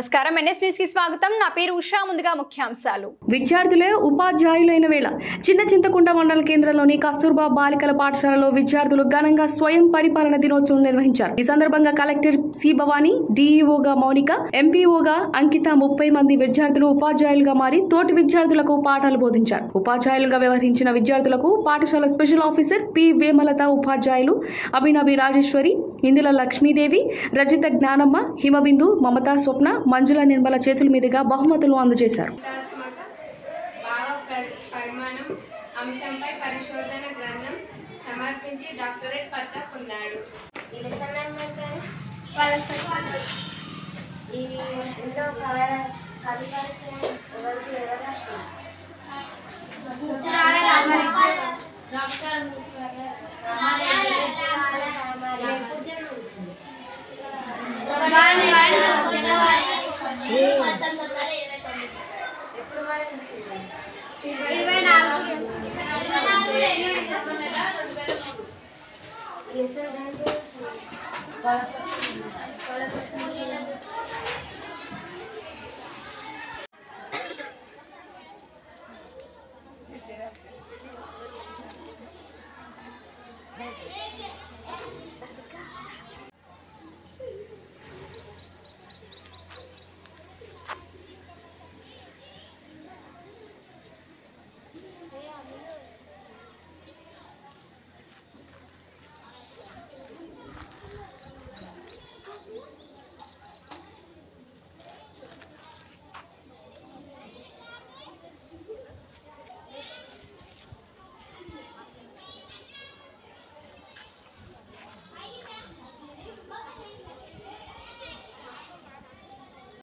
నమస్కారం NS news కి స్వాగతం నా పేరు ఉషా ముందుగా ముఖ్యాంశాలు విద్యార్థులే ఉపాధ్యాయులైన వేళ చిన్న చింతకుంట మండల కేంద్రంలోని కస్తూర్బా బాలికల పాఠశాలలో విద్యార్థులు ఘనంగా స్వయం పరిపాలన దినోత్సవం నిర్వహించారు। ఈ సందర్భంగా కలెక్టర్ సి భవానీ, డిఈఓగా మౌనిక, ఎంపీఓగా అంకిత 30 మంది విద్యార్థులు ఉపాధ్యాయులుగా మారి తోటి విద్యార్థులకు పాఠాలు బోధించారు। ఉపాధ్యాయులుగా వ్యవహరించిన విద్యార్థులకు పాఠశాల స్పెషల్ ఆఫీసర్ పి వేమలత, ఉపాధ్యాయులు అభినవి రాజేశ్వరి, ఇందిల లక్ష్మీదేవి, రజిత జ్ఞానమ్మ, హిమబిందు, మమత, స్వప్న, మంజుల నిర్మల చేతుల మీదుగా బహుమతులు అందజేశారు। అంశంపై పరిశోధన గ్రంథం సమర్పించి డాక్టరేట్ పట్టా పొందాడు। ఈ లెసన్ నెంబర్ పేరు ఈ ఇంట్లో కవి పరిచయం ఎవరు రాశారు? ఎప్పుడు మరణించింది? 24 లెసన్